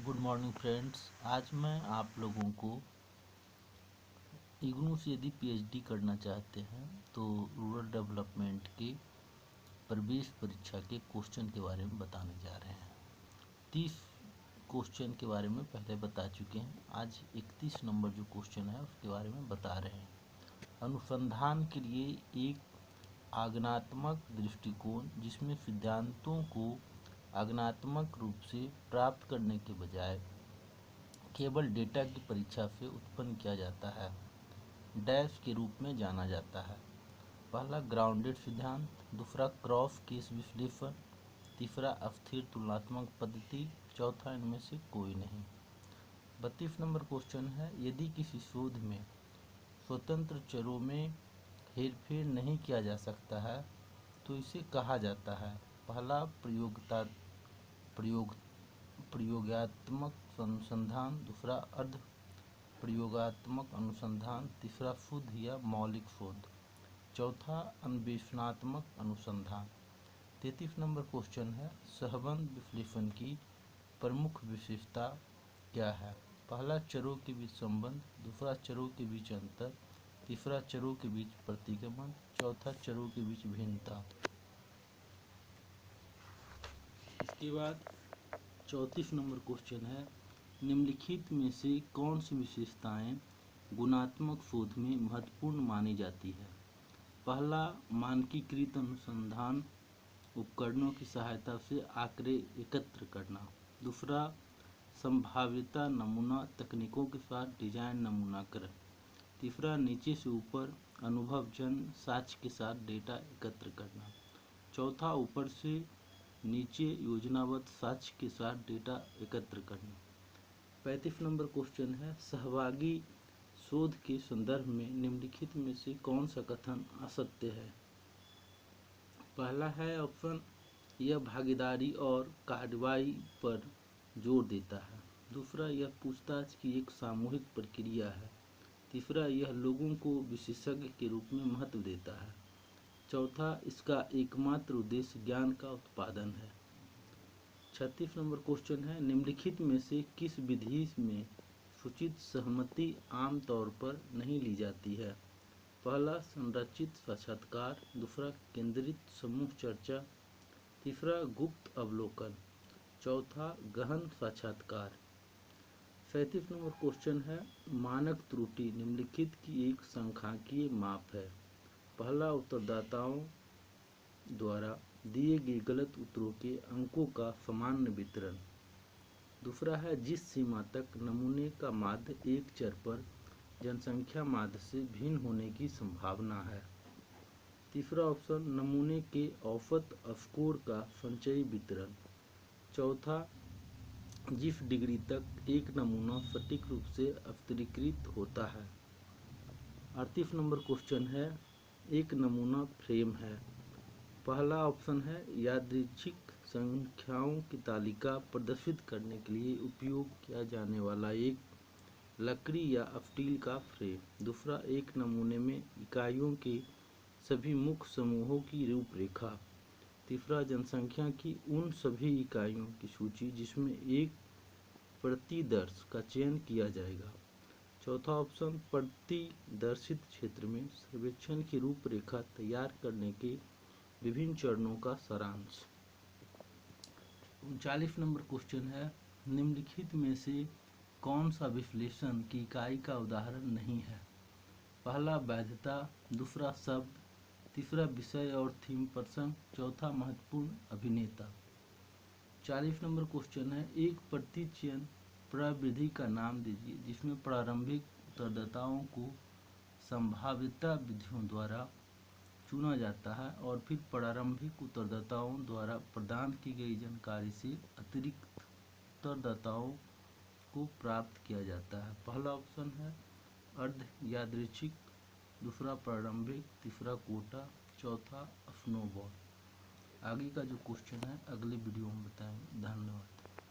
Good morning friends. आज मैं आप लोगों को इग्नू से यदि पीएचडी करना चाहते हैं तो रूरल डेवलपमेंट के प्रवेश परीक्षा के क्वेश्चन के बारे में बताने जा रहे हैं। 30 क्वेश्चन के बारे में पहले बता चुके हैं। आज 31 नंबर जो क्वेश्चन है उसके बारे में बता रहे हैं। अनुसंधान के लिए एक आगमनात्मक दृष्टिकोण जिसमें सिद्धांतों को आगमनात्मक रूप से प्राप्त करने के बजाय केवल डेटा की परीक्षा से उत्पन्न किया जाता है, डैश के रूप में जाना जाता है। पहला ग्राउंडेड सिद्धांत, दूसरा क्रॉस केस विश्लेषण, तीसरा अस्थिर तुलनात्मक पद्धति, चौथा इनमें से कोई नहीं। 32 नंबर क्वेश्चन है, यदि किसी शोध में स्वतंत्र चरों में हेरफेर नहीं किया जा सकता है तो इसे कहा जाता है। पहला प्रयोगात्मक अनुसंधान, दूसरा अर्ध प्रयोगात्मक अनुसंधान, तीसरा शुद्ध या मौलिक शोध, चौथा अन्वेषणात्मक अनुसंधान। 33 नंबर क्वेश्चन है, सहबंध विश्लेषण की प्रमुख विशेषता क्या है? पहला चरों के बीच संबंध, दूसरा चरों के बीच अंतर, तीसरा चरों के बीच प्रतिगमन, चौथा चरों के बीच भिन्नता। इसके बाद 34 नंबर क्वेश्चन है, निम्नलिखित में से कौन सी विशेषताएं गुणात्मक शोध में महत्वपूर्ण मानी जाती है? पहला मानकीकृत अनुसंधान उपकरणों की सहायता से आंकड़े एकत्र करना, दूसरा संभाव्यता नमूना तकनीकों के साथ डिजाइन नमूनाकरण, तीसरा नीचे से ऊपर अनुभवजन्य साक्ष्य के साथ डेटा एकत्र करना, चौथा ऊपर से नीचे योजनाबद्ध साक्ष्य के साथ डेटा एकत्र करना। 35 नंबर क्वेश्चन है, सहभागी शोध के संदर्भ में निम्नलिखित में से कौन सा कथन असत्य है? पहला है ऑप्शन, यह भागीदारी और कार्रवाई पर जोर देता है, दूसरा यह पूछताछ की एक सामूहिक प्रक्रिया है, तीसरा यह लोगों को विशेषज्ञ के रूप में महत्व देता है, चौथा इसका एकमात्र उद्देश्य ज्ञान का उत्पादन है। 36 नंबर क्वेश्चन है, निम्नलिखित में से किस विधि में सूचित सहमति आमतौर पर नहीं ली जाती है? पहला संरचित साक्षात्कार, दूसरा केंद्रित समूह चर्चा, तीसरा गुप्त अवलोकन, चौथा गहन साक्षात्कार। 37 नंबर क्वेश्चन है, मानक त्रुटि निम्नलिखित की एक सांख्यिकीय माप है। पहला उत्तरदाताओं द्वारा दिए गए गलत उत्तरों के अंकों का सामान्य वितरण, दूसरा है जिस सीमा तक नमूने का माध्य एक चर पर जनसंख्या माध्य से भिन्न होने की संभावना है, तीसरा ऑप्शन नमूने के औसत स्कोर का संचयी वितरण, चौथा जिस डिग्री तक एक नमूना सटीक रूप से अस्वीकृत होता है। 38 नंबर क्वेश्चन है, एक नमूना फ्रेम है। पहला ऑप्शन है यादृच्छिक संख्याओं की तालिका प्रदर्शित करने के लिए उपयोग किया जाने वाला एक लकड़ी या स्टील का फ्रेम, दूसरा एक नमूने में इकाइयों के सभी मुख्य समूहों की रूपरेखा, तीसरा जनसंख्या की उन सभी इकाइयों की सूची जिसमें एक प्रतिदर्श का चयन किया जाएगा, चौथा ऑप्शन प्रतिदर्शित क्षेत्र में सर्वेक्षण की रूपरेखा तैयार करने के विभिन्न चरणों का सारांश। 39 नंबर क्वेश्चन है, निम्नलिखित में से कौन सा विश्लेषण की इकाई का उदाहरण नहीं है? पहला वैधता, दूसरा शब्द, तीसरा विषय और थीम प्रसंग, चौथा महत्वपूर्ण अभिनेता। 40 नंबर क्वेश्चन है, एक प्रतिचयन प्रविधि का नाम दीजिए जिसमें प्रारंभिक उत्तरदाताओं को संभाव्यता विधियों द्वारा चुना जाता है और फिर प्रारंभिक उत्तरदाताओं द्वारा प्रदान की गई जानकारी से अतिरिक्त उत्तरदाताओं को प्राप्त किया जाता है। पहला ऑप्शन है अर्ध यादृच्छिक, दूसरा प्रारंभिक, तीसरा कोटा, चौथा स्नोबॉल। आगे का जो क्वेश्चन है अगले वीडियो में बताएंगे। धन्यवाद।